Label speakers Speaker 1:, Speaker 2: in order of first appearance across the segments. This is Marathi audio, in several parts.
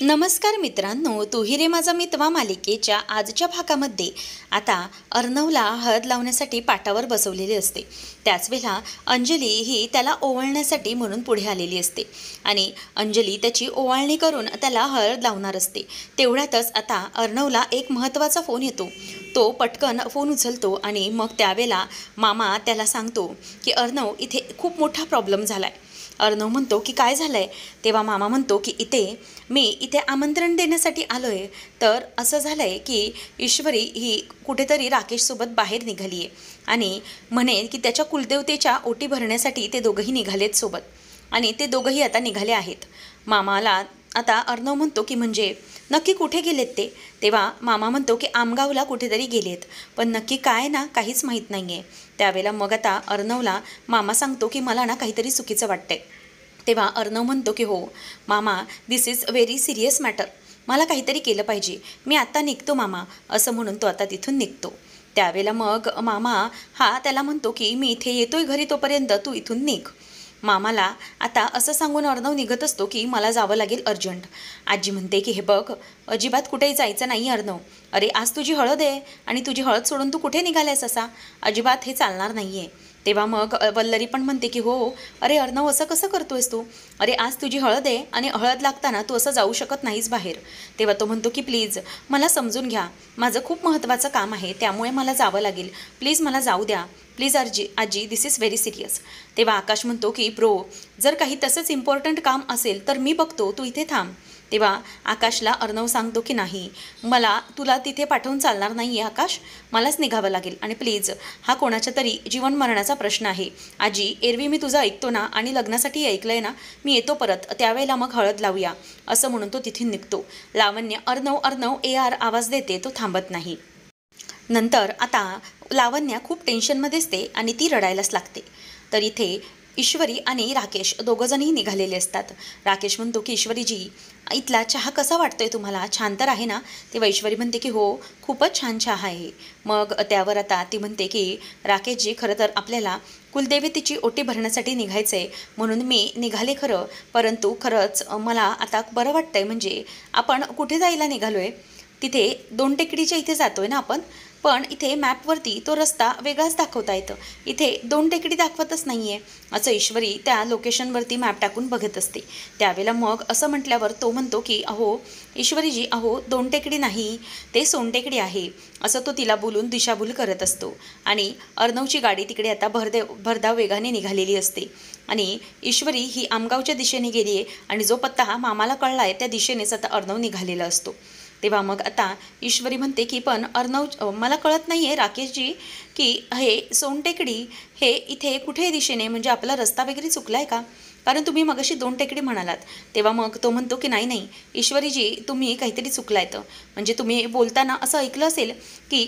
Speaker 1: नमस्कार मित्रांनो, तू ही रे माझा मितवा मालिकेच्या आजच्या भागामध्ये आता अर्णवला हळद लावण्यासाठी पाटावर बसवलेली असते. त्याच वेळेला अंजली ही त्याला ओवाळण्यासाठी म्हणून पुढे आलेली असते आणि अंजली त्याची ओवाळणी करून त्याला हळद लावणार असते. तेवढ्यातच आता अर्णवला एक महत्त्वाचा फोन येतो. तो पटकन फोन उचलतो आणि मग त्यावेळेला मामा त्याला सांगतो की अर्णव, इथे खूप मोठा प्रॉब्लेम झाला आहे. अर्णव म्हणतो की काय झालं आहे. तेव्हा मामा म्हणतो की मी इथे आमंत्रण देण्यासाठी आलो आहे. तर असं झालं आहे की ईश्वरी ही कुठेतरी राकेशसोबत बाहेर निघाली आहे आणि म्हणे की त्याच्या कुलदेवतेच्या ओटी भरण्यासाठी ते दोघंही निघालेत सोबत आणि ते दोघंही आता निघाले आहेत. मामाला आता अर्णव म्हणतो की म्हणजे नक्की कुठे गेलेत ते. तेव्हा मामा म्हणतो की आमगावला कुठेतरी गेलेत, पण नक्की काय ना काहीच माहीत नाही आहे. त्यावेळेला मग आता अर्णवला मामा सांगतो की मला ना काहीतरी चुकीचं वाटतंय. तेव्हा अर्णव म्हणतो की हो मामा, दिस इज व्हेरी सिरियस मॅटर. मला काहीतरी केलं पाहिजे. मी आत्ता निघतो मामा, असं म्हणून तो आता तिथून निघतो. त्यावेळेला मग मामा हा त्याला म्हणतो की मी इथे येतोय घरी, तोपर्यंत तू इथून निघ. मामाला आता असं सांगून अर्णव निघत असतो की मला जावं लागेल अर्जंट. आजी म्हणते की हे बघ, अजिबात कुठेही जायचं नाही अर्णव. अरे आज तुझी हळद आहे आणि तुझी हळद सोडून तू कुठे निघाल्यास असा? अजिबात हे चालणार नाही आहे. तेव्हा मग वल्लरी पण म्हणते की हो, अरे अर्णव असं कसं करतोयस तू? अरे आज तुझी हळद आहे आणि हळद लागताना तू असं जाऊ शकत नाहीस बाहेर. तेव्हा तो म्हणतो की प्लीज मला समजून घ्या, माझं खूप महत्त्वाचं काम आहे, त्यामुळे मला जावं लागेल. प्लीज मला जाऊ द्या. प्लीज आजी, दिस इज व्हेरी सिरियस. तेव्हा आकाश म्हणतो की ब्रो, जर काही तसंच इम्पॉर्टंट काम असेल तर मी बघतो, तू इथे थांब. तेव्हा आकाशला अर्णव सांगतो की नाही, मला तुला तिथे पाठवून चालणार नाही आहे आकाश, मलाच निघावं लागेल. आणि प्लीज, हा कोणाच्या तरी जीवन मरणाचा प्रश्न आहे. आजी, एरवी मी तुझं ऐकतो ना आणि लग्नासाठी ऐकलं आहे ना, मी येतो परत, त्यावेळेला मग हळद लावूया, असं म्हणून तो तिथून निघतो. लावण्य अर्णव AR आवाज देते, तो थांबत नाही. नंतर आता लावण्या खूप टेन्शनमध्ये असते आणि ती रडायलाच लागते. तर इथे ईश्वरी आणि राकेश दोघंजणही निघालेले असतात. राकेश म्हणतो की ईश्वरीजी, इथला चहा कसा वाटतोय तुम्हाला? छान तर आहे ना? तेव्हा ईश्वरी म्हणते की हो, खूपच छान चहा आहे. मग त्यावर आता ती म्हणते की राकेशजी, खरं तर आपल्याला कुलदेवतेची ओटी भरण्यासाठी निघायचं आहे, म्हणून मी निघाले खरं, परंतु खरंच मला आता बरं वाटतंय. म्हणजे आपण कुठे जायला निघालो आहे? तिथे दोन टेकडीच्या इथे जातो आहे ना आपण, पण इथे मॅपवरती तो रस्ता वेगळाच दाखवता येतं, इथे दोन टेकडी दाखवतच नाही आहे, असं ईश्वरी त्या लोकेशनवरती मॅप टाकून बघत असते. त्यावेळेला मग असं म्हटल्यावर तो म्हणतो की अहो ईश्वरीजी, अहो दोन टेकडी नाही, ते सोनटेकडी आहे, असं तो तिला बोलून दिशाभूल करत असतो. आणि अर्णवची गाडी तिकडे आता भरधाव वेगाने निघालेली असते आणि ईश्वरी ही आमगावच्या दिशेने गेली आहे आणि जो पत्ता हा मामाला कळला आहे त्या दिशेनेच आता अर्णव निघालेला असतो. तेव्हा मग आता ईश्वरी म्हणते की पण अर्णव, मला कळत नाही आहे राकेशजी की हे सोनटेकडी हे इथे कुठे दिशेने, म्हणजे आपला रस्ता वगैरे चुकला आहे का? कारण तुम्ही मगाशी दोन टेकडी म्हणालात. तेव्हा मग तो म्हणतो की नाही ईश्वरीजी, तुम्ही काहीतरी चुकला आहे. म्हणजे तुम्ही बोलताना असं ऐकलं असेल की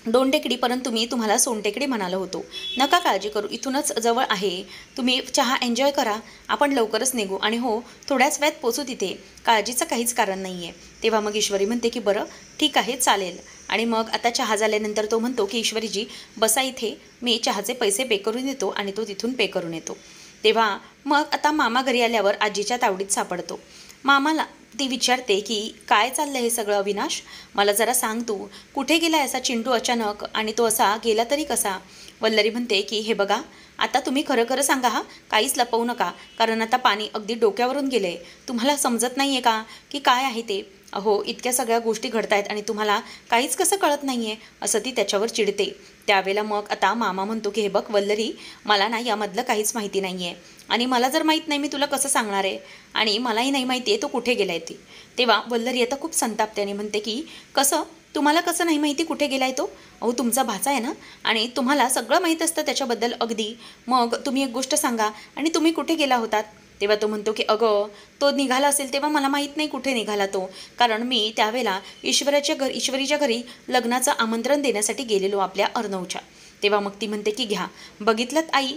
Speaker 1: दोन टेकडी, परंतु मी तुम्हाला सोनटेकडी म्हणालो होतो. नका काळजी करू, इथूनच जवळ आहे, तुम्ही चहा एन्जॉय करा, आपण लवकरच निघू आणि हो थोड्याच वेळात पोचू तिथे, काळजीचं काहीच कारण नाही आहे. तेव्हा मग ईश्वरी म्हणते की बरं ठीक आहे, चालेल. आणि मग आता चहा झाल्यानंतर तो म्हणतो की ईश्वरीजी बसा इथे, मी चहाचे पैसे पे करून येतो, आणि तो तिथून पे करून येतो. तेव्हा मग आता मामा घरी आल्यावर आजीच्या तावडीत सापडतो. मामाला ती विचारते की काय चाललं हे सगळं अविनाश, मला जरा सांग, तू कुठे गेला असा चिंटू अचानक, आणि तो असा गेला तरी कसा? वल्लरी म्हणते की हे बघा, आता तुम्ही खरं खरं सांगा हा, काहीच लपवू नका, कारण आता पाणी अगदी डोक्यावरून गेलं आहे. तुम्हाला समजत नाही आहे का की काय आहे ते? अहो इतक्या सगळ्या गोष्टी घडत आहेत आणि तुम्हाला काहीच कसं कळत नाही आहे, असं ती त्याच्यावर चिडते. त्यावेळेला मग आता मामा म्हणतो की हे बघ वल्लरी, मला ना यामधलं काहीच माहिती नाही आहे, आणि मला जर माहीत नाही मी तुला कसं सांगणार आहे, आणि मलाही नाही माहिती आहे तो कुठे गेला आहे ती. तेव्हा वल्लरी आता खूप संतापते म्हणते की कसं, तुम्हाला कसं नाही माहिती कुठे गेला आहे तो? अहो तुमचा भाचा आहे ना, आणि तुम्हाला सगळं माहीत असतं त्याच्याबद्दल अगदी, मग तुम्ही एक गोष्ट सांगा, आणि तुम्ही कुठे गेला होतात? तेव्हा तो म्हणतो की अगं, तो निघाला असेल तेव्हा मला माहीत नाही कुठे निघाला तो, कारण मी त्यावेळेला ईश्वरीच्या घरी लग्नाचं आमंत्रण देण्यासाठी गेलेलो आपल्या अर्णवच्या. तेव्हा मग ती म्हणते की घ्या, बघितलं आई,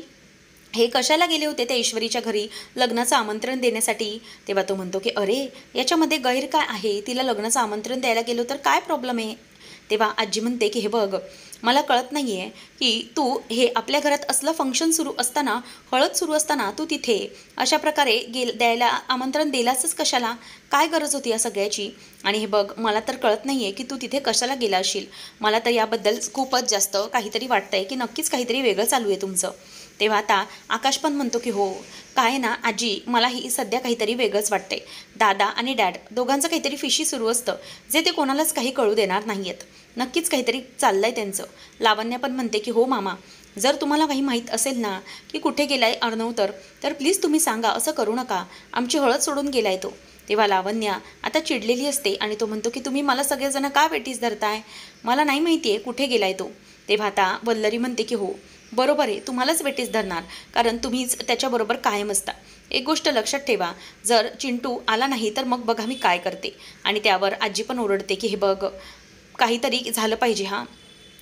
Speaker 1: हे कशाला गेले होते त्या ईश्वरीच्या घरी लग्नाचं आमंत्रण देण्यासाठी? तेव्हा तो म्हणतो की अरे याच्यामध्ये गैर काय आहे, तिला लग्नाचं आमंत्रण द्यायला गेलो तर काय प्रॉब्लेम आहे? तेव्हा आजी म्हणते की हे बघ, मला कळत नाही आहे की तू हे आपल्या घरात असलं फंक्शन सुरू असताना, हळद सुरू असताना तू तिथे अशा प्रकारे द्यायला आमंत्रण दिलासच कशाला? काय गरज होती या सगळ्याची? आणि हे बघ, मला तर कळत नाही आहे की तू तिथे कशाला गेला असशील. मला तर याबद्दल खूपच जास्त काहीतरी वाटतंय की नक्कीच काहीतरी वेगळं चालू आहे तुमचं. तेव्हा आता आकाश पण म्हणतो की हो, काय ना आजी, मलाही सध्या काहीतरी वेगळंच वाटतंय. दादा आणि डॅड दोघांचं काहीतरी फिशी सुरू असतं, जे ते कोणालाच काही कळू देणार नाही आहेत. नक्कीच काहीतरी चाललंय त्यांचं. लावण्या पण म्हणते की हो मामा, जर तुम्हाला काही माहीत असेल ना की कुठे गेलाय अर्णव तर प्लीज तुम्ही सांगा, असं करू नका. आमची हळद सोडून गेलाय तो. तेव्हा लावण्या आता चिडलेली असते आणि तो म्हणतो की तुम्ही मला सगळेजण का वेटीस धरताय? मला नाही माहिती आहे कुठे गेलाय तो. तेव्हा आता वल्लरी म्हणते की हो बरोबर आहे, तुम्हालाच वेटीस धरणार, कारण तुम्हीच त्याच्याबरोबर कायम असता. एक गोष्ट लक्षात ठेवा, जर चिंटू आला नाही तर मग बघा मी काय करते. आणि त्यावर आजी पण ओरडते की हे बघ, काहीतरी झालं पाहिजे हां,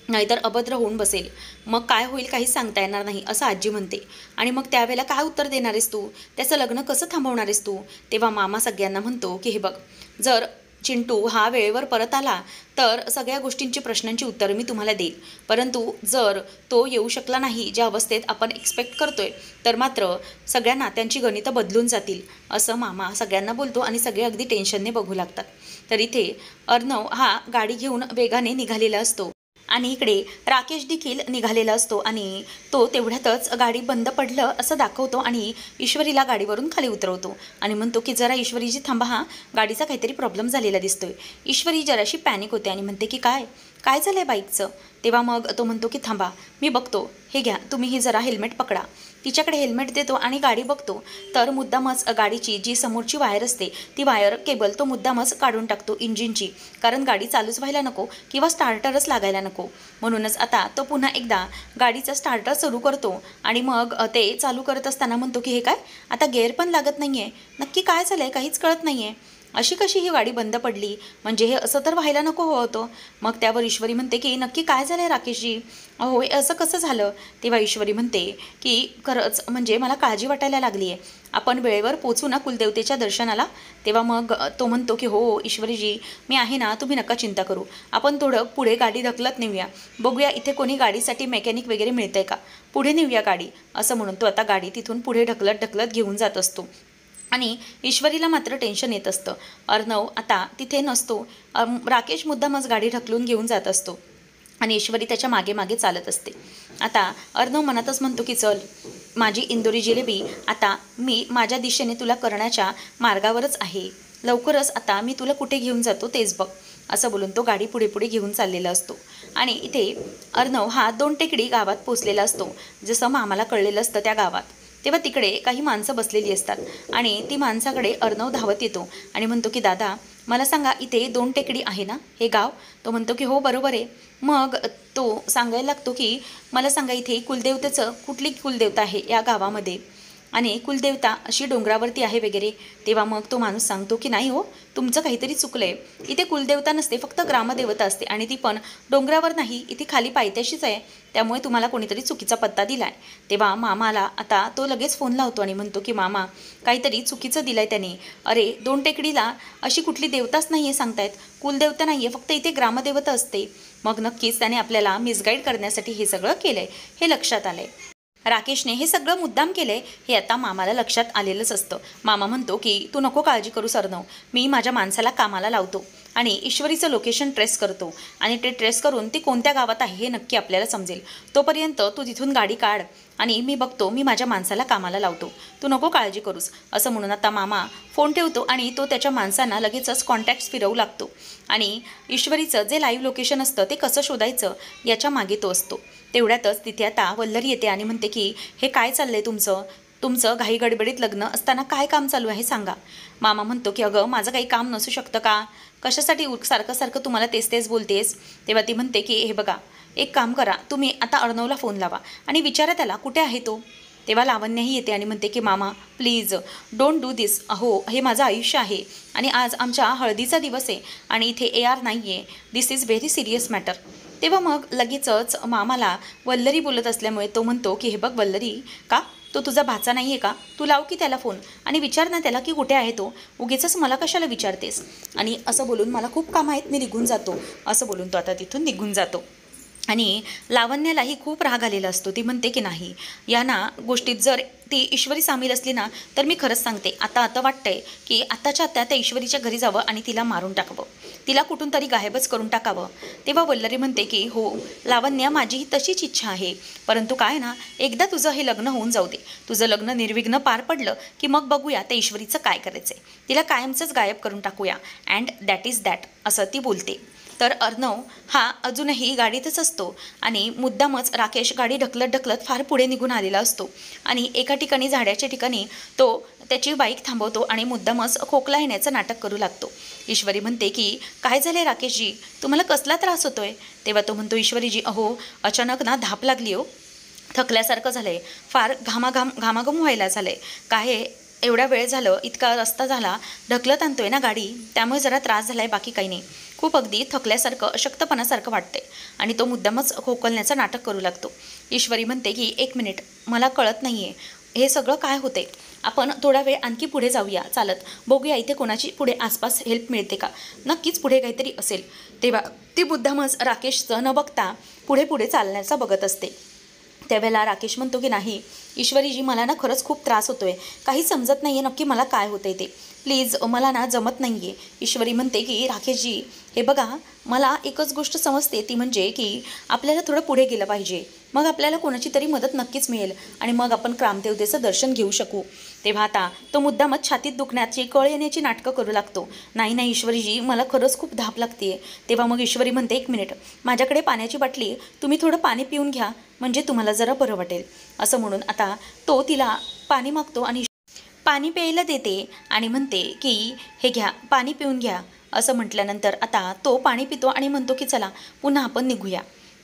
Speaker 1: नाहीतर अभद्र होऊन बसेल. मग काय होईल काहीच सांगता येणार नाही, असं आजी म्हणते. आणि मग त्यावेळेला काय उत्तर देणार आहेस तू? त्याचं लग्न कसं थांबवणार आहेस तू? तेव्हा मामा सगळ्यांना म्हणतो की हे बघ, जर चिंटू हा वेळेवर परत आला तर सगळ्या गोष्टींची प्रश्नांची उत्तरं मी तुम्हाला देईल. परंतु जर तो येऊ शकला नाही ज्या अवस्थेत आपण एक्सपेक्ट करतोय, तर मात्र सगळ्या नात्यांची गणितं बदलून जातील, असं मामा सगळ्यांना बोलतो आणि सगळे अगदी टेन्शनने बघू लागतात. तर इथे अर्णव हा गाडी घेऊन वेगाने निघालेला असतो आणि इकडे राकेश देखील निघालेला असतो आणि तो तेवढ्यातच गाडी बंद पडलं असं दाखवतो आणि ईश्वरीला गाडीवरून खाली उतरवतो आणि म्हणतो की जरा ईश्वरीजी थांबा, हा गाडीचा काहीतरी प्रॉब्लेम झालेला दिसतोय. ईश्वरी जराशी पॅनिक होते आणि म्हणते की काय काय झालं आहे बाईकचं? तेव्हा मग तो म्हणतो की थांबा, मी बघतो, हे घ्या तुम्ही ही जरा हेल्मेट पकडा. तिच्याकडे हेल्मेट देतो आणि गाडी बघतो तर मुद्दामच गाडीची जी समोरची वायर असते ती वायर केबल तो मुद्दामच काढून टाकतो इंजिनची, कारण गाडी चालूच व्हायला नको किंवा स्टार्टरच लागायला नको. म्हणूनच आता तो पुन्हा एकदा गाडीचा स्टार्टर सुरू करतो आणि मग ते चालू करत असताना म्हणतो की हे काय, आता गेअर पण लागत नाही आहे, नक्की काय झालं आहे काहीच कळत नाही आहे, अशी कशी ही गाडी बंद पडली, म्हणजे हे असं तर व्हायला नको होतं. मग त्यावर ईश्वरी म्हणते की नक्की काय झालं आहे राकेशजी, अहो असं कसं झालं? तेव्हा ईश्वरी म्हणते की खरंच म्हणजे मला काळजी वाटायला लागली आहे, आपण वेळेवर पोचू ना कुलदेवतेच्या दर्शनाला? तेव्हा मग तो म्हणतो की हो ईश्वरीजी, मी आहे ना, तुम्ही नका चिंता करू, आपण थोडं पुढे गाडी ढकलत नेऊया, बघूया इथे कोणी गाडीसाठी मेकॅनिक वगैरे मिळतंय का, पुढे नेऊया गाडी, असं म्हणून तो आता गाडी तिथून पुढे ढकलत ढकलत घेऊन जात असतो. आणि ईश्वरीला मात्र टेन्शन येत असतं. अर्णव आता तिथे नसतो. राकेश मुद्दामच गाडी ढकलून घेऊन जात असतो आणि ईश्वरी त्याच्या मागे मागे चालत असते. आता अर्णव मनातच म्हणतो की चल माझी इंदोरी जिलेबी, आता मी माझ्या दिशेने तुला करण्याच्या मार्गावरच आहे, लवकरच आता मी तुला कुठे घेऊन जातो तेच बघ, असं बोलून तो गाडी पुढे पुढे घेऊन चाललेला असतो. आणि इथे अर्णव हा 2 टेकडी गावात पोचलेला असतो. जसं मामाला कळलेलं असतं त्या गावात, तेव्हा तिकडे काही माणसं बसलेली असतात आणि ती माणसाकडे अर्णव धावत येतो आणि म्हणतो की दादा मला सांगा, इथे 2 टेकडी आहे ना हे गाव? तो म्हणतो की हो बरोबर आहे. मग तो सांगायला लागतो की मला सांगा, इथे कुलदेवतेचं कुठली कुलदेवता आहे या गावामध्ये, आणि कुलदेवता अशी डोंगरावरती आहे वगैरे? तेव्हा मग तो माणूस सांगतो की नाही हो, तुमचं काहीतरी चुकलं आहे, इथे कुलदेवता नसते, फक्त ग्रामदेवता असते आणि ती पण डोंगरावर नाही, इथे खाली पायथ्याशीच आहे, त्यामुळे तुम्हाला कोणीतरी चुकीचा पत्ता दिला आहे. तेव्हा मामाला आता तो लगेच फोन लावतो आणि म्हणतो की मामा काहीतरी चुकीचं दिलं आहे त्याने, अरे 2 टेकडीला अशी कुठली देवताच नाही आहे सांगतायत, कुलदेवता नाही आहे, फक्त इथे ग्रामदेवता असते. मग नक्कीच त्याने आपल्याला मिसगाईड करण्यासाठी हे सगळं केलं आहे, हे लक्षात आलं आहे. राकेशने हे सगळं मुद्दाम केलंय हे आता मामाला लक्षात आलेलंच असतं. मामा म्हणतो की तू नको काळजी करू सरनव, मी माझ्या माणसाला कामाला लावतो आणि ईश्वरीचं लोकेशन ट्रेस करतो आणि ते ट्रेस करून ती कोणत्या गावात आहे हे नक्की आपल्याला समजेल. तोपर्यंत तू तिथून गाडी काढ आणि मी बघतो, मी माझ्या माणसाला कामाला लावतो, तू नको काळजी करूस, असं म्हणून आता मामा फोन ठेवतो आणि तो त्याच्या माणसांना लगेचच कॉन्टॅक्ट्स फिरवू लागतो आणि ईश्वरीचं जे लाईव्ह लोकेशन असतं ते कसं शोधायचं याच्या मागे तो असतो. तेवढ्यातच तिथे आता वल्लरी येते आणि म्हणते की हे काय चाललंय तुमचं घाई गडबडीत लग्न असताना काय काम चालू आहे सांगा. मामा म्हणतो की अगं माझं काही काम नसू शकतं का, कशासाठी सारखं सारखं तुम्हाला तेच तेच बोलतेस? तेव्हा ती म्हणते की हे बघा, एक काम करा, तुम्ही आता अर्णवला फोन लावा आणि विचारा त्याला कुठे आहे तो. तेव्हा लावण्याही येते आणि म्हणते की मामा प्लीज डोंट डू दिस, अहो हे माझं आयुष्य आहे आणि आज आमच्या हळदीचा दिवस आहे आणि इथे AR नाही आहे, दिस इज व्हेरी सिरियस मॅटर. तेव्हा मग लगेचच मामाला वल्लरी बोलत असल्यामुळे तो म्हणतो की हे बघ वल्लरी, का तो तुझा भाचा नाही आहे का? तू लाव की त्याला फोन आणि विचार ना त्याला की कुठे आहे तो. उगीचच मला कशाला विचारतेस. आणि असं बोलून मला खूप कामं आहेत, मी निघून जातो, असं बोलून तो आता तिथून निघून जातो. आणि लावण्यालाही खूप राग आलेला असतो. ती म्हणते की नाही, या ना गोष्टीत जर ती ईश्वरी सामील असली ना तर मी खरंच सांगते, आता वाटतंय की आत्ताच्या आत्ता त्या ईश्वरीच्या घरी जावं आणि तिला मारून टाकावं, तिला कुठून तरी गायबच करून टाकावं. तेव्हा वल्लरी म्हणते की हो लावण्या, माझीही तशीच इच्छा आहे, परंतु काय ना, एकदा तुझं हे लग्न होऊन जाऊ दे. तुझं लग्न निर्विघ्न पार पडलं की मग बघूया त्या ईश्वरीचं काय करायचंय, तिला कायमचंच गायब करून टाकूया. अँड दॅट इज दॅट, असं ती बोलते. तर अर्णव हा अजूनही गाडीतच असतो आणि मुद्दामच राकेश गाडी ढकलत ढकलत फार पुढे निघून आलेला असतो. आणि एका ठिकाणी झाडाच्या ठिकाणी तो त्याची बाईक थांबवतो आणि मुद्दामच खोकला येण्याचं नाटक करू लागतो. ईश्वरी म्हणते की काय झाले राकेशजी, तुम्हाला कसला त्रास होतोय? तेव्हा तो म्हणतो, ईश्वरीजी अहो अचानक ना धाप लागली हो, थकल्यासारखं झालंय, फार घामाघूम व्हायला झालंय. काय एवढा वेळ झालं, इतका रस्ता झाला, ढकलत आणतोय ना गाडी, त्यामुळे जरा त्रास झालाय, बाकी काही नाही. खूप अगदी थकल्यासारखं अशक्तपणासारखं वाटते. आणि तो मुद्दामच खोकलण्याचं नाटक करू लागतो. ईश्वरी म्हणते की 1 मिनिट, मला कळत नाही आहे हे सगळं काय होते. आपण थोडा वेळ आणखी पुढे जाऊया चालत, बघूया इथे कोणाची पुढे आसपास हेल्प मिळते का, नक्कीच पुढे काहीतरी असेल. तेव्हा ती मुद्दामच राकेशचं न बघता पुढे पुढे चालण्याचा बघत असते. त्यावेळेला राकेश म्हणतो की नाही ईश्वरीजी, मला ना खरंच खूप त्रास होतोय, काही समजत नाही आहे नक्की मला काय होतंय ते, प्लीज मला ना जमत नाही आहे. ईश्वरी म्हणते की राकेशजी हे बघा, मला एकच गोष्ट समजते, ती म्हणजे की आपल्याला थोडं पुढे गेलं पाहिजे, मग आपल्याला कोणाची तरी मदत नक्कीच मिळेल आणि मग आपण ग्रामदेवतेचं दर्शन घेऊ शकू. तेव्हा आता तो मुद्दामच छातीत दुखण्याची, कळ येण्याची नाटकं करू लागतो. नाही ईश्वरीजी, मला खरंच खूप धाप लागते. तेव्हा मग ईश्वरी म्हणते, 1 मिनिट, माझ्याकडे पाण्याची बाटली, तुम्ही थोडं पाणी पिऊन घ्या, म्हणजे तुम्हाला जरा बरं वाटेल. असं म्हणून आता तो तिला पाणी मागतो आणि पाणी प्यायला देते आणि म्हणते की हे घ्या, पाणी पिऊन घ्या. असं म्हटल्यानंतर आता तो पाणी पितो आणि म्हणतो की चला पुन्हा आपण निघूया.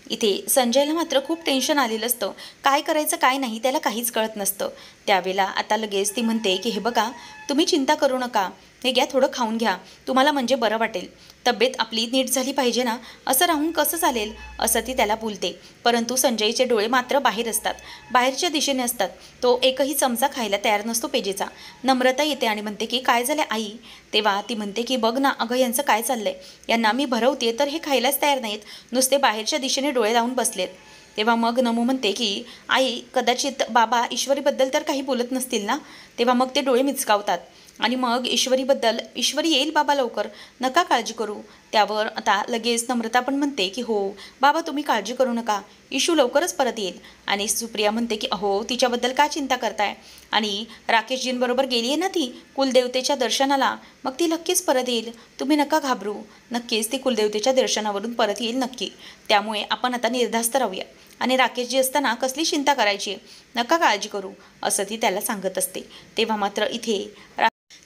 Speaker 1: इथे संजयला मात्र खूप टेन्शन आलेलं असतं, काय करायचं काय नाही त्याला काहीच कळत नसतं. त्यावेळेला आता लगेच ती म्हणते की हे बघा, तुम्ही चिंता करू नका, हे घ्या, थोडं खाऊन घ्या, तुम्हाला म्हणजे बरं वाटेल. तब्येत आपली नीट झाली पाहिजे ना, असं राहून कसं चालेल, असं ती त्याला बोलते. परंतु संजयचे डोळे मात्र बाहेर असतात, बाहेरच्या दिशेने असतात. तो एकही चमचा खायला तयार नसतो पेजेचा. नम्रता येते आणि म्हणते की काय झालं आई? तेव्हा ती म्हणते की बघ ना अगं, यांचं काय चाललंय, यांना मी भरवते तर हे खायलाच तयार नाहीत, नुसते बाहेरच्या दिशेने डोळे लावून बसलेत. तेव्हा मग नमू म्हणते की आई, कदाचित बाबा ईश्वरीबद्दल तर काही बोलत नसतील ना. तेव्हा मग ते डोळे मिचकावतात आणि मग ईश्वरी येईल बाबा लवकर, नका काळजी करू. त्यावर आता लगेच नम्रता पण म्हणते की हो बाबा, तुम्ही काळजी करू नका, इशू लवकरच परत येईल. आणि सुप्रिया म्हणते की अहो तिच्याबद्दल का चिंता करताय, आणि राकेशजींबरोबर गेली आहे ना ती कुलदेवतेच्या दर्शनाला, मग ती नक्कीच परत येईल, तुम्ही नका घाबरू, नक्कीच ती कुलदेवतेच्या दर्शनावरून परत येईल नक्की. त्यामुळे आपण आता निर्धास्त राहूया आणि राकेशजी असताना कसली चिंता करायची, नका काळजी करू, असं ती त्याला सांगत असते. तेव्हा मात्र इथे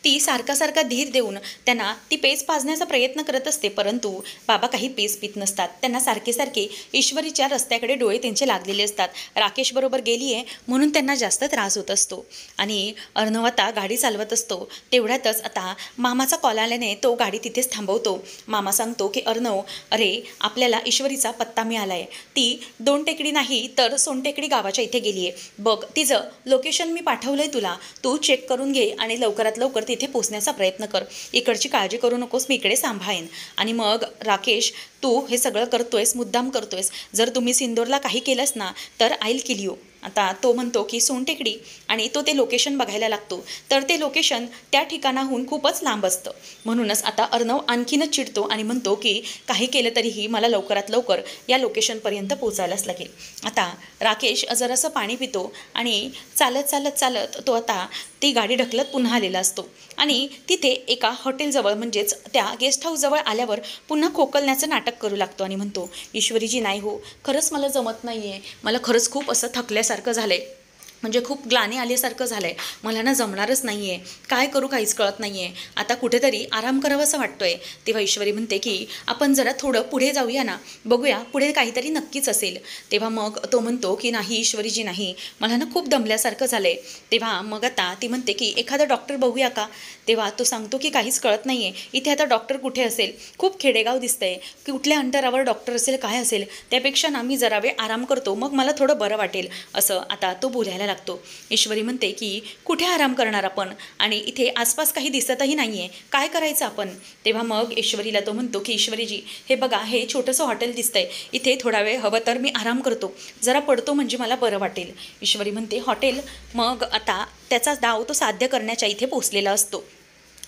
Speaker 1: ती सारखा धीर देऊन त्यांना ती पेज पाजण्याचा प्रयत्न करत असते, परंतु बाबा काही पेज पित नसतात. त्यांना सारखे ईश्वरीच्या रस्त्याकडे डोळे त्यांचे लागलेले असतात. राकेश बरोबर गेली आहे म्हणून त्यांना जास्त त्रास होत असतो. आणि अर्णव आता गाडी चालवत असतो. तेवढ्यातच आता मामाचा कॉल आल्याने तो गाडी तिथेच थांबवतो. मामा सांगतो की अर्णव, अरे आपल्याला ईश्वरीचा पत्ता मिळाला आहे, ती 2 टेकडी नाही तर सोनटेकडी गावाच्या इथे गेली आहे, बघ तिचं लोकेशन मी पाठवलंय तुला, तू चेक करून घे आणि लवकरात लवकर तिथे पोचण्याचा प्रयत्न कर, इकडची काळजी करू नकोस, मी इकडे सांभाळेन. आणि मग राकेश, तू हे सगळं करतोयस, मुद्दाम करतोयस, जर तुम्ही सिंदूरला काही केलंस ना तर आईल किल यू. आता तो म्हणतो की सोनटेकडी, आणि तो ते लोकेशन बघायला लागतो, तर ते लोकेशन त्या ठिकाणाहून खूपच लांब असतं. म्हणूनच आता अर्णव आणखीनच चिडतो आणि म्हणतो की काही केलं तरीही मला लवकरात लवकर या लोकेशनपर्यंत पोचायलाच लागेल. आता राकेश जरासं पाणी पितो आणि चालत तो आता ती गाडी ढकलत पुन्हा आलेला असतो. आणि तिथे एका हॉटेलजवळ म्हणजेच त्या गेस्ट हाऊसजवळ आल्यावर पुन्हा खोकलण्याचं नाटक करू लागतो आणि म्हणतो, ईश्वरीजी नाही हो, खरंच मला जमत नाही आहे, मला खरंच खूप असं थकल्यासारखं झालं आहे, म्हणजे खूप ग्लानी आल्यासारखं झालं आहे, मला ना जमणारच नाही आहे, काय करू काहीच कळत नाही आहे, आता कुठेतरी आराम करावं असं वाटतोय. तेव्हा ईश्वरी म्हणते की आपण जरा थोडं पुढे जाऊया ना, बघूया पुढे काहीतरी नक्कीच असेल. तेव्हा मग तो म्हणतो की नाही ईश्वरीजी नाही, मला ना खूप दमल्यासारखं झालं आहे. तेव्हा मग आता ती म्हणते की एखादा डॉक्टर बघूया का. तेव्हा तो सांगतो की काहीच कळत नाही आहे, इथे आता डॉक्टर कुठे असेल, खूप खेडेगाव दिसतंय, कुठल्या अंतरावर डॉक्टर असेल काय असेल, त्यापेक्षा ना मी जरा वेळ आराम करतो, मग मला थोडं बरं वाटेल, असं आता तो बोलायला लागतो. लागतो. ईश्वरी म्हणते की कुठे आराम करणार आपण, आणि इथे आसपास काही दिसतही नाही आहे, काय करायचं आपण. तेव्हा मग ईश्वरीला तो म्हणतो की ईश्वरीजी, हे बघा, हे छोटंसं हॉटेल दिसतंय, इथे थोडा वेळ हवं तर मी आराम करतो, जरा पडतो म्हणजे मला बरं वाटेल. ईश्वरी म्हणते हॉटेल. मग आता त्याचा डाव तो साध्य करण्याच्या इथे पोचलेला असतो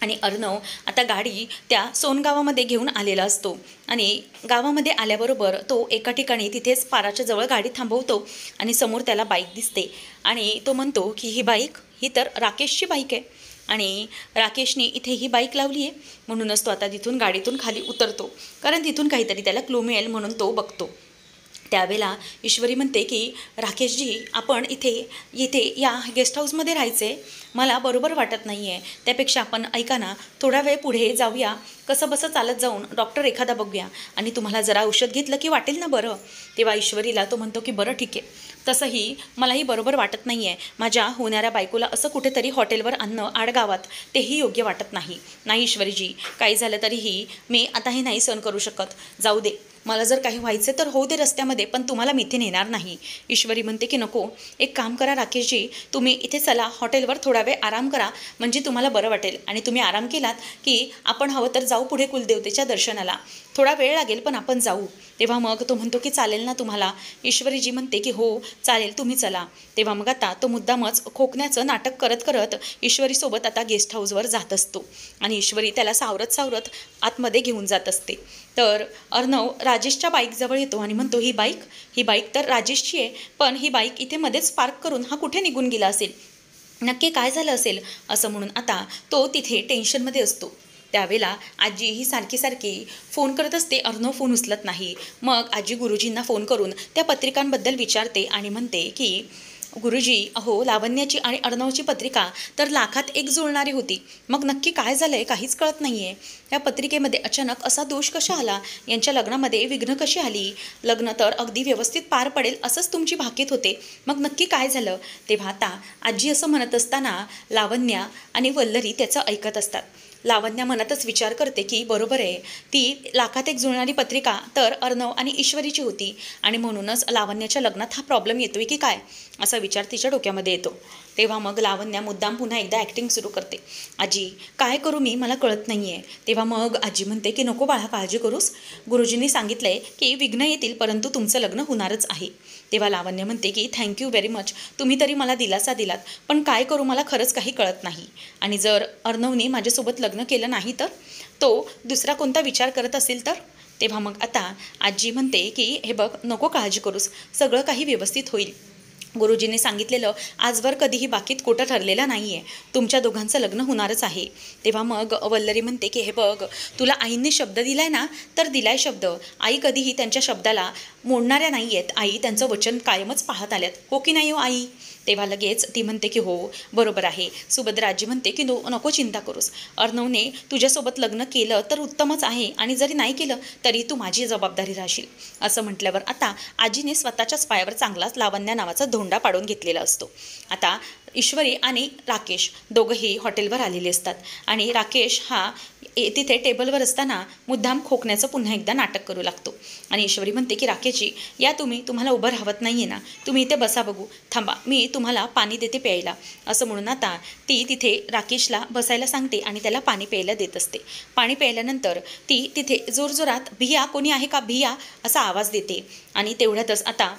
Speaker 1: आणि अर्णव आता गाडी त्या सोनगावामध्ये घेऊन आलेला असतो. आणि गावामध्ये आल्याबरोबर तो एका ठिकाणी तिथेच पाराच्या जवळ गाडी थांबवतो आणि समोर त्याला बाईक दिसते आणि तो म्हणतो की ही बाईक, ही तर राकेशची बाईक आहे आणि राकेशने इथे ही बाईक लावली आहे. म्हणूनच तो आता तिथून गाडीतून खाली उतरतो, कारण तिथून काहीतरी त्याला क्लू मिळेल म्हणून तो बघतो. त्यावेळेला ईश्वरी म्हणते की राकेशजी, आपण इथे या गेस्ट हाऊसमध्ये राहायचे मला बरोबर वाटत नाही आहे, त्यापेक्षा आपण ऐका ना, थोडा वेळ पुढे जाऊया, कसं बसं चालत जाऊन डॉक्टर एखादा बघूया आणि तुम्हाला जरा औषध घेतलं की वाटेल ना बरं. तेव्हा ईश्वरीला तो म्हणतो की बरं ठीक आहे, तसंही मलाही बरोबर वाटत नाही आहे, माझ्या होणाऱ्या बायकोला असं कुठेतरी हॉटेलवर आणणं आडगावात, तेही योग्य वाटत नाही. नाही ईश्वरीजी, काही झालं तरीही मी आता हे नाही सहन करू शकत, जाऊ दे, मला जर काही व्हायचं तर होऊ दे रस्त्यामध्ये, पण तुम्हाला मी इथे नेणार नाही. ईश्वरी म्हणते की नको, एक काम करा राकेशजी, तुम्ही इथे चला, हॉटेलवर थोडा वेळ आराम करा, म्हणजे तुम्हाला बरं वाटेल, आणि तुम्ही आराम केलात की आपण हवं तर जाऊ पुढे कुलदेवतेच्या दर्शनाला, थोडा वेळ लागेल पण आपण जाऊ. तेव्हा मग तो म्हणतो की चालेल ना तुम्हाला. ईश्वरीजी म्हणते की हो चालेल, तुम्ही चला. तेव्हा मग आता तो मुद्दामच खोकण्याचं नाटक करत करत ईश्वरीसोबत आता गेस्ट हाऊसवर जात असतो आणि ईश्वरी त्याला सावरत सावरत आतमध्ये घेऊन जात असते. तर अर्णव राजेशच्या बाईकजवळ येतो आणि म्हणतो ही बाईक तर राजेशची आहे, पण ही बाईक इथे मध्येच पार्क करून हा कुठे निघून गेला असेल, नक्की काय झालं असेल, असं म्हणून आता तो तिथे टेन्शनमध्ये असतो. त्यावेळेला आजी ही सारखी फोन करत असते, अर्णव फोन उचलत नाही. मग आजी गुरुजींना फोन करून त्या पत्रिकांबद्दल विचारते आणि म्हणते की गुरुजी, अहो लावण्याची आणि अर्णवची पत्रिका तर लाखात एक जुळणारी होती, मग नक्की काय झालंय काहीच कळत नाहीये. या पत्रिकेमध्ये अचानक असा दोष कशा आला, यांच्या लग्नामध्ये विघ्न कशी आली, लग्न तर अगदी व्यवस्थित पार पडेल असंच तुमची भाकीत होते, मग नक्की काय झालं. तेव्हा आता आजी असं म्हणत असताना लावण्या आणि वल्लरी त्याचं ऐकत असतात. लावण्या मनातच विचार करते की बरोबर आहे, ती लाखात एक जुळणारी पत्रिका तर अर्णव आणि ईश्वरीची होती आणि म्हणूनच लावण्याच्या लग्नात हा प्रॉब्लेम येतोय की काय, असा विचार तिच्या डोक्यामध्ये येतो. तेव्हा मग लावण्या मुद्दाम पुन्हा एकदा ॲक्टिंग सुरू करते. आजी काय करू मी, मला कळत नाही आहे. तेव्हा मग आजी म्हणते की नको बाळा, काळजी करूस, गुरुजींनी सांगितलं आहे की विघ्न येतील परंतु तुमचं लग्न होणारच आहे. तेव्हा लावण्य म्हणते की थँक्यू व्हेरी मच, तुम्ही तरी मला दिलासा दिलात, पण काय करू मला खरंच काही कळत नाही, आणि जर अर्णवने माझ्यासोबत लग्न केलं नाही तर, तो दुसरा कोणता विचार करत असेल तर. तेव्हा मग आता आजी म्हणते की हे बघ, नको काळजी करूस, सगळं काही व्यवस्थित होईल. गुरुजींनी सांगितलेलं आजवर कधीही बाकीत खोटं ठरलेलं नाही आहे, तुमच्या दोघांचं लग्न होणारच आहे. तेव्हा मग वल्लरी म्हणते की हे बघ, तुला आईंनी शब्द दिलाय ना, तर दिलाय शब्द, आई कधीही त्यांच्या शब्दाला मोडणाऱ्या नाही आहेत, आई त्यांचं वचन कायमच पाहत आल्यात, हो की नाही हो आई. तेव्हा लगेच ती म्हणते की हो बरोबर आहे. सुभद्राजी म्हणते की नको चिंता करूस, अर्णवने तुझ्यासोबत लग्न केलं तर उत्तमच आहे, आणि जरी नाही केलं तरी तू माझी जबाबदारी राहशील. असं म्हटल्यावर आता आजीने स्वतःच्याच पायावर चांगलाच लावण्या नावाचा धोंडा पाडून घेतलेला असतो. आता ईश्वरी आणि राकेश दोघंही हॉटेलवर आलेले असतात आणि राकेश हा तिथे टेबलवर असताना मुद्दाम खोकण्याचं पुन्हा एकदा नाटक करू लागतो आणि ईश्वरी म्हणते की राकेशजी या, तुम्हाला उभं राहत नाही आहे ना, तुम्ही इथे बसा, बघू थांबा, मी तुम्हाला पाणी देते प्यायला. असं म्हणून आता ती तिथे राकेशला बसायला सांगते आणि त्याला पाणी प्यायला देत असते. पाणी प्यायल्यानंतर ती तिथे जोरजोरात भिया, कोणी आहे का भिया, असा आवाज देते आणि तेवढ्यातच आता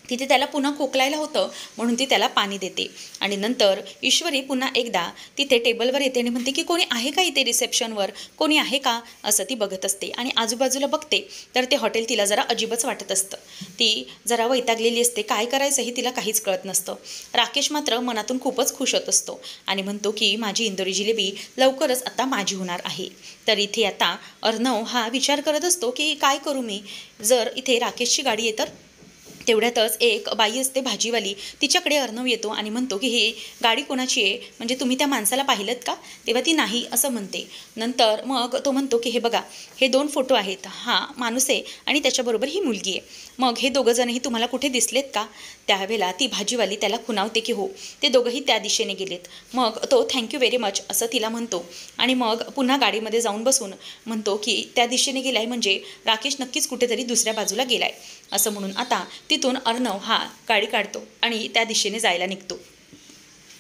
Speaker 1: तिथे त्याला पुन्हा खोकलायला होतं म्हणून ती त्याला पाणी देते. आणि नंतर ईश्वरी पुन्हा एकदा तिथे टेबलवर येते आणि म्हणते की कोणी आहे का इथे रिसेप्शनवर, कोणी आहे का, असं ती बघत असते आणि आजूबाजूला बघते तर ते हॉटेल तिला जरा अजिबच वाटत असतं. ती जरा वैतागलेली असते, काय करायचं हे तिला काहीच कळत नसतं. राकेश मात्र मनातून खूपच खुश होत असतो आणि म्हणतो की माझी इंदोरी जिलेबी लवकरच आता माझी होणार आहे. तर इथे आता अर्णव हा विचार करत असतो की काय करू मी, जर इथे राकेशची गाडी आहे तर. तेवढ्यातच एक बाई असते भाजीवाली, तिच्याकडे अर्णव येतो आणि म्हणतो की ही गाडी कोणाची आहे, म्हणजे तुम्ही त्या माणसाला पाहिलं का. तेव्हा ती नाही असं म्हणते. नंतर मग तो म्हणतो की हे बघा, हे 2 फोटो आहेत, हा माणूस आहे आणि त्याच्याबरोबर ही मुलगी आहे, मग हे दोघंजणही तुम्हाला कुठे दिसलेत का. त्यावेळेला ती भाजीवाली त्याला खुणावते की हो, ते दोघंही त्या दिशेने गेलेत. मग तो थँक्यू व्हेरी मच असं तिला म्हणतो आणि मग पुन्हा गाडीमध्ये जाऊन बसून म्हणतो की त्या दिशेने गेलाय म्हणजे राकेश नक्कीच कुठेतरी दुसऱ्या बाजूला गेलाय असं म्हणून आता तिथून अर्णव हा गाडी काढतो आणि त्या दिशेने जायला निघतो.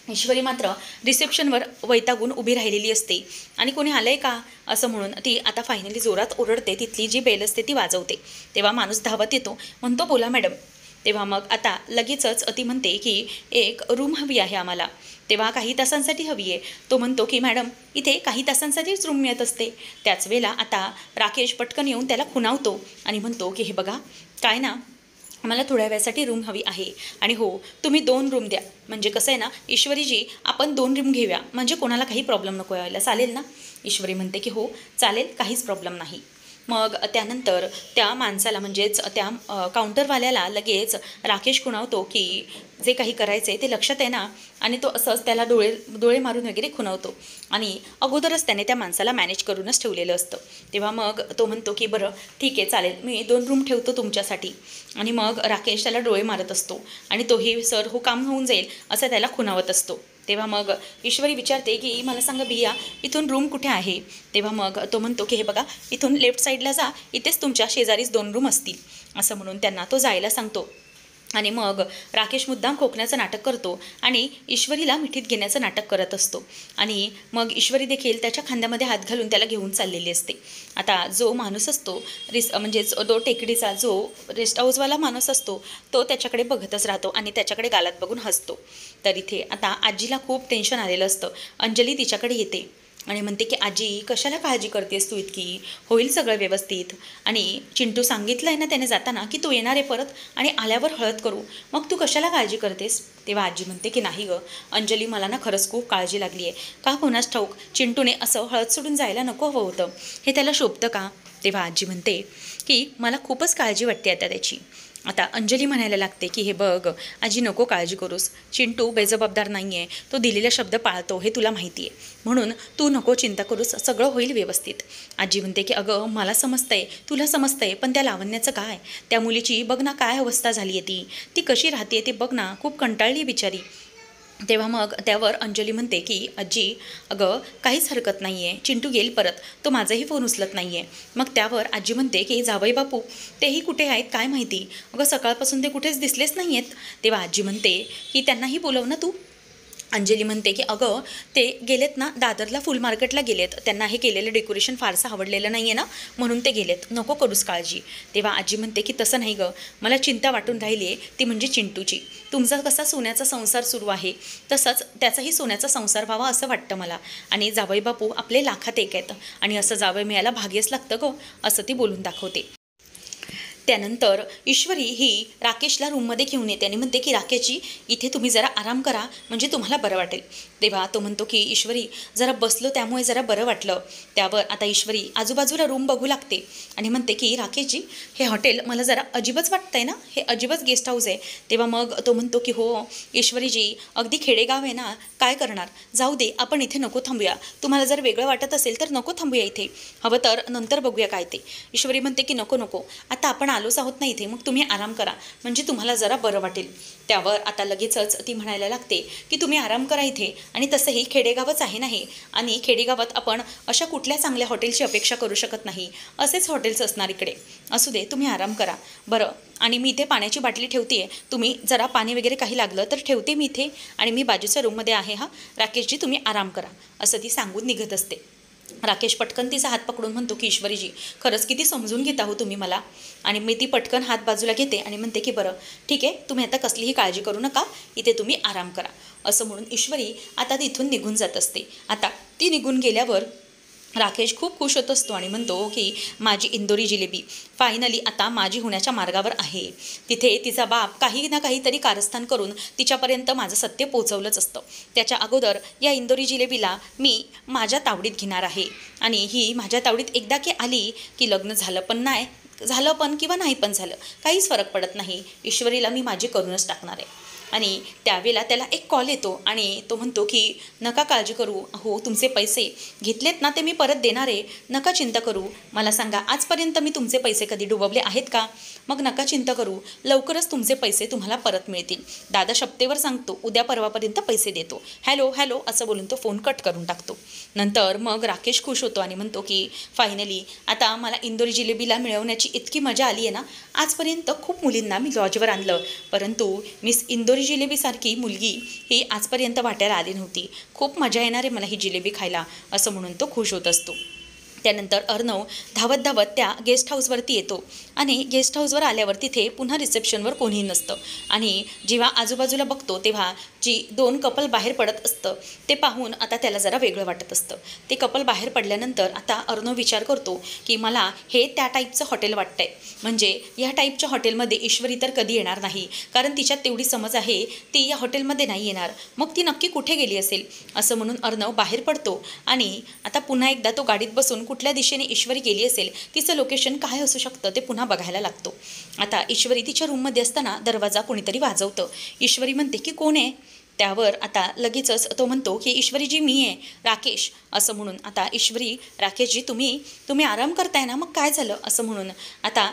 Speaker 1: ईश्वरी मात्र रिसेप्शनवर वैतागून उभी राहिलेली असते आणि कोणी आलंय का असं म्हणून ती आता फायनली जोरात ओरडते. तिथली जी बेल असते ती वाजवते. तेव्हा माणूस धावत येतो, म्हणतो बोला मॅडम. तेव्हा मग आता लगेचच ती म्हणते की एक रूम हवी आहे आम्हाला. तेव्हा काही तासांसाठी हवी आहे. तो म्हणतो की मॅडम इथे काही तासांसाठीच रूम मिळत असते. त्याच वेळेला आता राकेश पटकन येऊन त्याला खुणावतो आणि म्हणतो की हे बघा काय ना, मला थोड्या वेळासाठी रूम हवी आहे आणि हो तुम्ही 2 रूम द्या. म्हणजे कसं आहे ना ईश्वरीजी, आपण 2 रूम घेऊया म्हणजे कोणाला काही प्रॉब्लेम नको यायला, चालेल ना. ईश्वरी म्हणते की हो चालेल, काहीच प्रॉब्लेम नाही. मग त्यानंतर त्या माणसाला म्हणजेच त्या काउंटरवाल्याला लगेच राकेश खुणावतो की जे काही करायचं आहे ते लक्षात आहे ना, आणि तो असंच त्याला डोळे मारून वगैरे खुणावतो आणि अगोदरच त्याने त्या माणसाला मॅनेज करूनच ठेवलेलं असतं. तेव्हा मग तो म्हणतो की बरं ठीक आहे चालेल, मी 2 रूम ठेवतो तुमच्यासाठी. आणि मग राकेश त्याला डोळे मारत असतो आणि तोही सर हो काम होऊन जाईल असं त्याला खुणावत असतो. तेव्हा मग ईश्वरी विचारते की मला सांगा भैया इथून रूम कुठे आहे. तेव्हा मग तो म्हणतो की हे बघा इथून लेफ्ट साईडला जा, इथेच तुमच्या शेजारीच 2 रूम असतील असं म्हणून त्यांना तो जायला सांगतो. आणि मग राकेश मुद्दाम खोकण्याचं नाटक करतो आणि ईश्वरीला मिठीत घेण्याचं नाटक करत असतो. आणि मग ईश्वरी देखील त्याच्या खांद्यामध्ये हात घालून त्याला घेऊन चाललेली असते. आता जो माणूस असतो म्हणजेच तो टेकडीचा जो रेस्ट हाऊसवाला माणूस असतो तो त्याच्याकडे बघतच राहतो आणि त्याच्याकडे गालात बघून हसतो. तर इथे आता आजीला खूप टेन्शन आलेलं असतं. अंजली तिच्याकडे येते आणि म्हणते की आजी कशाला काळजी करतेस तू इतकी, होईल सगळं व्यवस्थित. आणि चिंटू सांगितलं आहे ना त्याने जाताना की तू येणार आहे परत आणि आल्यावर हळद करू, मग तू कशाला काळजी करतेस. तेव्हा आजी म्हणते की नाही गं अंजली, मला ना खरंच खूप काळजी लागली आहे. का कोणास ठाऊक चिंटूने असं हळद सोडून जायला नको हवं होतं, हे त्याला शोभतं का. तेव्हा आजी म्हणते की मला खूपच काळजी वाटते आता त्याची. आता अंजली म्हणायला लागते की हे बघ आजी नको काळजी करूस, चिंटू बेजबाबदार नाही आहे, तो दिलेला शब्द पाळतो हे तुला माहिती आहे, म्हणून तू नको चिंता करूस, सगळं होईल व्यवस्थित. आजी म्हणते की अगं मला समजतंय तुला समजतंय, पण त्या लावण्याचं काय, त्या मुलीची बघ ना काय अवस्था झाली आहे, ती कशी राहते ते बघ ना, खूप कंटाळली बिचारी. तेव्हा मग त्यावर अंजली म्हणते की आजी अगं काहीच हरकत नाही आहे, चिंटू येईल परत, तो माझाही फोन उचलत नाही आहे. मग त्यावर आजी म्हणते की जावई बापू तेही कुठे आहेत काय माहिती, अगं सकाळपासून ते कुठेच दिसलेच नाही आहेत. तेव्हा आजी म्हणते की त्यांनाही बोलव ना तू. अंजली म्हणते की अगं ते गेलेत ना दादरला, फुल मार्केटला गेलेत, त्यांना हे केलेलं डेकोरेशन फारसं आवडलेलं नाही आहे ना म्हणून ते गेलेत, नको करूस काळजी. तेव्हा आजी म्हणते की तसं नाही गं, मला चिंता वाटून राहिली आहे ती म्हणजे चिंटूची. तुमचा कसा सोन्याचा संसार सुरू आहे तसंच त्याचाही सोन्याचा संसार व्हावा असं वाटतं मला. आणि जावई बापू आपले लाखात एक आहेत आणि असं जावई मिळायला भाग्यच लागतं गं, असं ती बोलून दाखवते. त्यानंतर ईश्वरी ही राकेशला रूममध्ये घेऊन येते आणि म्हणते की राकेशजी इथे तुम्ही जरा आराम करा म्हणजे तुम्हाला बरं वाटेल. तेव्हा तो म्हणतो की ईश्वरी जरा बसलो त्यामुळे जरा बरं वाटलं. त्यावर आता ईश्वरी आजूबाजूला रूम बघू लागते आणि म्हणते की राकेशजी हे हॉटेल मला जरा अजीबच वाटतंय ना, हे अजीबच गेस्ट हाऊस आहे. तेव्हा मग तो म्हणतो की हो ईश्वरीजी अगदी खेडेगाव आहे ना, काय करणार, जाऊ दे आपण इथे नको थांबूया, तुम्हाला जर वेगळं वाटत असेल तर नको थांबूया इथे, हवं तर नंतर बघूया काय ते. ईश्वरी म्हणते की नको नको आता आपण आलोच आहोत ना इथे, मग तुम्ही आराम करा म्हणजे तुम्हाला जरा बरं वाटेल. त्यावर आता लगेचच ती म्हणायला लागते की तुम्ही आराम करा इथे, आणि तसंही खेडेगावच आहे ना हे, आणि खेडेगावात आपण अशा कुठल्या चांगल्या हॉटेलची अपेक्षा करू शकत नाही, असेच हॉटेल्स असणार इकडे, असू दे तुम्ही आराम करा. बरं आणि मी इथे पाण्याची बाटली ठेवते आहे, तुम्ही जरा पाणी वगैरे काही लागलं तर ठेवते मी इथे, आणि मी बाजूच्या रूममध्ये आहे हा, राकेशजी तुम्ही आराम करा असं ती सांगून निघत असते. राकेश पटकन तिचा हात पकडून म्हणतो की ईश्वरीजी खरंच किती समजून घेता हो तुम्ही मला. आणि मी ती पटकन हात बाजूला घेते आणि म्हणते की बरं ठीक आहे तुम्ही आता कसलीही काळजी करू नका, इथे तुम्ही आराम करा असं म्हणून ईश्वरी आता तिथून निघून जात असते. आता ती निघून गेल्यावर राकेश खूप खुश होत असतो आणि म्हणतो की माझी इंदोरी जिलेबी फायनली आता माझी होण्याच्या मार्गावर आहे. तिथे तिचा बाप काही ना काहीतरी कारस्थान करून तिच्यापर्यंत माझं सत्य पोचवलंच असतं. त्याच्या अगोदर या इंदोरी जिलेबीला मी माझ्या तावडीत घेणार आहे, आणि ही माझ्या तावडीत एकदा की आली की लग्न झालं पण नाही झालं पण किंवा नाही पण झालं काहीच फरक पडत नाही, ईश्वरीला मी माझी करूनच टाकणार आहे. आणि त्यावेळेला त्याला एक कॉल येतो आणि तो म्हणतो की नका काळजी करू, हो तुमचे पैसे घेतलेत ना ते मी परत देणार आहे, नका चिंता करू. मला सांगा आजपर्यंत मी तुमचे पैसे कधी डुबवले आहेत का? मग नका चिंता करू, लवकरच तुमचे पैसे तुम्हाला परत मिळतील. दादा शपथेवर सांगतो उद्या परवापर्यंत पैसे देतो. हॅलो हॅलो असं बोलून तो फोन कट करून टाकतो. नंतर मग राकेश खुश होतो आणि म्हणतो की फायनली आता मला इंदोरी जिलेबीला मिळवण्याची इतकी मजा आली आहे ना. आजपर्यंत खूप मुलींना मी लॉजवर आणलं, परंतु मिस इंदोरी जिलेबीसारखी मुलगी ही आजपर्यंत वाट्याला आली नव्हती. खूप मजा येणार आहे मला ही जिलेबी खायला, असं म्हणून तो खुश होत असतो. त्यानंतर अर्णव धावत धावत त्या गेस्ट हाऊसवरती येतो आणि गेस्ट हाऊसवर आल्यावर तिथे पुन्हा रिसेप्शनवर कोणीही नसतं आणि जेव्हा आजूबाजूला बघतो तेव्हा जी 2 कपल बाहेर पडत असतं ते पाहून आता त्याला जरा वेगळं वाटत असतं. ते कपल बाहेर पडल्यानंतर आता अर्णव विचार करतो की मला हे त्या टाईपचं हॉटेल वाटतंय, म्हणजे या टाईपच्या हॉटेलमध्ये ईश्वरी तर कधी येणार नाही, कारण तिच्यात तेवढी समज आहे ती या हॉटेलमध्ये नाही येणार. मग ती नक्की कुठे गेली असेल असं म्हणून अर्णव बाहेर पडतो आणि आता पुन्हा एकदा तो गाडीत बसून कुठल्या दिशेने ईश्वरी गेली असेल, तिचं लोकेशन काय असू शकतं ते पुन्हा बघायला लागतो. आता ईश्वरी तिच्या रूममध्ये असताना दरवाजा कोणीतरी वाजवतं. ईश्वरी म्हणते की कोण आहे? त्यावर आता लगेचच तो म्हणतो की ईश्वरीजी मी आहे, राकेश, असं म्हणून. आता ईश्वरी, राकेशजी तुम्ही आराम करताय ना, मग काय झालं असं म्हणून आता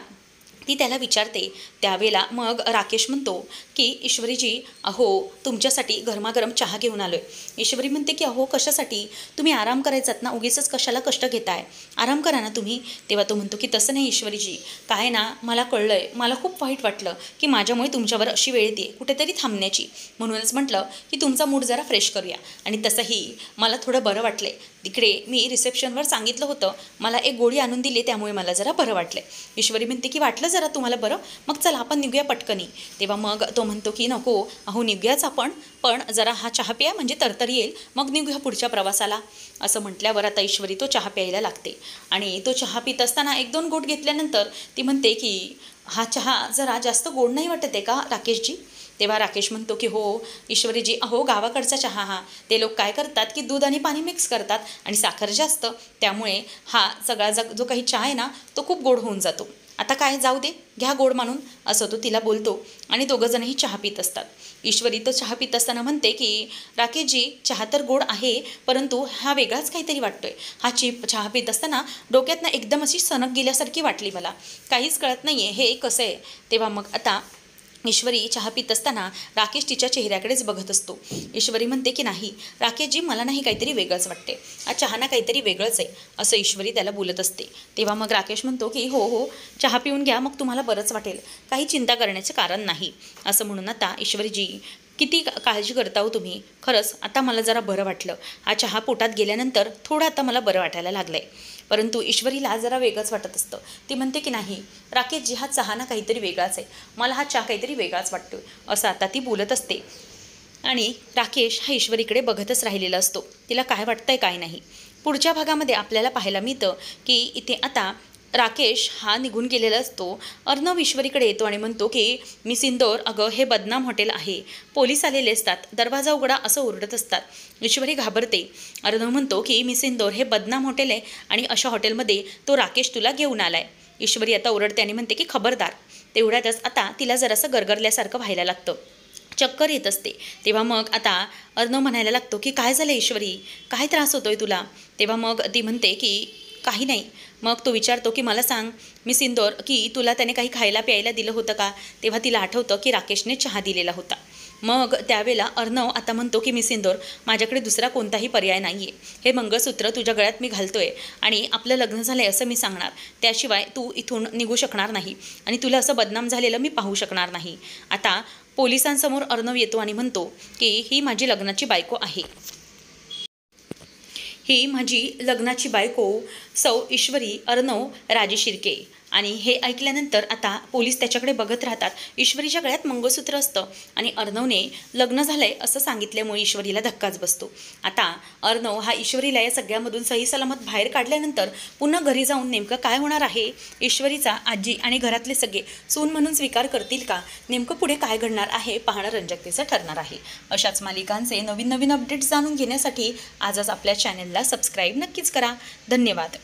Speaker 1: ती त्याला विचारते. त्यावेळेला मग राकेश म्हणतो की ईश्वरीजी अहो तुमच्यासाठी गरमागरम चहा घेऊन आलो आहे. ईश्वरी म्हणते की अहो कशासाठी? तुम्ही आराम करायचात ना, उगीचच कशाला कष्ट घेताय, आराम करा ना तुम्ही. तेव्हा तो म्हणतो की तसं नाही ईश्वरीजी, काय ना मला कळलं आहे, मला खूप वाईट वाटलं की माझ्यामुळे तुमच्यावर अशी वेळ येते कुठेतरी थांबण्याची, म्हणूनच म्हटलं की तुमचा मूड जरा फ्रेश करूया. आणि तसंही मला थोडं बरं वाटलं आहे, तिकडे मी रिसेप्शनवर सांगितलं होतं, मला एक गोळी आणून दिली, त्यामुळे मला जरा बरं वाटलं आहे. ईश्वरी म्हणते की वाटलं जरा तुम्हाला बरं, मग चला आपण निघूया पटकनी. तेव्हा मग तो म्हणतो की नको अहो निघूयाच आपण, पण जरा हा चहा प्या म्हणजे तरतरी येईल, मग निघूया पुढच्या प्रवासाला. असं म्हटल्यावर आता ईश्वरी तो चहा प्यायला लागते आणि तो चहा पित असताना 1-2 घोट घेतल्यानंतर ती म्हणते की हा चहा जरा जास्त गोड नाही वाटत आहे का राकेशजी? तेव्हा राकेश म्हणतो की हो ईश्वरीजी, अहो गावाकडचा चहा हा, ते लोक काय करतात की दूध आणि पाणी मिक्स करतात आणि साखर जास्त, त्यामुळे हा सगळा जो काही चहा आहे ना तो खूप गोड होऊन जातो. आता काय जाऊ दे, घ्या गोड मानून, असं तो तिला बोलतो आणि दोघंजणही चहा पित असतात. ईश्वरी तर चहा पित असताना म्हणते की राकेशजी चहा तर गोड आहे, परंतु हा वेगळाच काहीतरी वाटतोय. हा चहा पित असताना डोक्यातनं एकदम अशी सनक गेल्यासारखी वाटली मला, काहीच कळत नाही आहे हे कसं आहे. तेव्हा मग आता ईश्वरी चहा पित असताना राकेश तिच्या चेहऱ्याकडेच बघत असतो. ईश्वरी म्हणते की नाही राकेशजी, मला नाही काहीतरी वेगळंच वाटते, हा चहा ना काहीतरी वेगळंच आहे, असं ईश्वरी त्याला बोलत असते. तेव्हा मग राकेश म्हणतो की हो हो चहा पिऊन घ्या, मग तुम्हाला बरंच वाटेल, काही चिंता करण्याचे कारण नाही, असं म्हणून. आता ईश्वरीजी किती काळजी करता हो तुम्ही, खरंच आता मला जरा बरं वाटलं, हा चहा पोटात गेल्यानंतर थोडं आता मला बरं वाटायला लागलं आहे. परंतु ईश्वरीला जरा वेगळंच वाटत असतं. ती म्हणते की नाही राकेशजी, हा चहा ना काहीतरी वेगळाच आहे, मला हा चहा काहीतरी वेगळाच वाटतो, असं आता ती बोलत असते. आणि राकेश हा ईश्वरीकडे बघतच राहिलेला असतो, तिला काय वाटतंय काय नाही. पुढच्या भागामध्ये आपल्याला पाहायला मिळतं की इथे आता राकेश हा निघून गेलेला असतो. अर्णव ईश्वरीकडे येतो आणि म्हणतो की मिस इंदोर, अगं हे बदनाम हॉटेल आहे, पोलीस आलेले असतात, दरवाजा उघडा असं ओरडत असतात. ईश्वरी घाबरते. अर्णव म्हणतो की मिस इंदोर हे बदनाम हॉटेल आहे आणि अशा हॉटेलमध्ये तो राकेश तुला घेऊन आलाय. ईश्वरी आता ओरडते आणि म्हणते की खबरदार. तेवढ्यातच आता तिला जरासं गरगरल्यासारखं व्हायला लागतं, चक्कर येत असते. तेव्हा मग आता अर्णव म्हणायला लागतो की काय झालं ईश्वरी, काय त्रास होतोय तुला? तेव्हा मग ती म्हणते की काही नाही. मग तो विचारतो की मला सांग मिस इंदोर, की तुला त्याने काही खायला प्यायला दिलं होतं का? तेव्हा तिला आठवतं की राकेशने चहा दिलेला होता. मग त्यावेळेला अर्णव आता म्हणतो की मिस इंदोर, माझ्याकडे दुसरा कोणताही पर्याय नाही आहे, हे मंगळसूत्र तुझ्या गळ्यात मी घालतोय आणि आपलं लग्न झालं आहे असं मी सांगणार, त्याशिवाय तू इथून निघू शकणार नाही आणि तुला असं बदनाम झालेलं मी पाहू शकणार नाही. आता पोलिसांसमोर अर्णव येतो आणि म्हणतो की ही माझी लग्नाची बायको आहे, ही माझी लग्नाची बायको सौ ईश्वरी अर्णव राजे शिर्के. आणि हे ऐकल्यानंतर आता पोलीस त्याच्याकडे बघत राहतात. ईश्वरीच्या गळ्यात मंगळसूत्र असतं आणि अर्णवने लग्न झालं आहे असं सांगितल्यामुळे ईश्वरीला धक्काच बसतो. आता अर्णव हा ईश्वरीला या सगळ्यामधून सही सलामत बाहेर काढल्यानंतर पुन्हा घरी जाऊन नेमकं काय होणार आहे, ईश्वरीचा आजी आणि घरातले सगळे सून म्हणून स्वीकार करतील का, नेमकं पुढे काय घडणार आहे पाहणं रंजकतेचं ठरणार आहे. अशाच मालिकांचे नवीन नवीन अपडेट्स जाणून घेण्यासाठी आजच आपल्या चॅनलला सबस्क्राईब नक्कीच करा. धन्यवाद.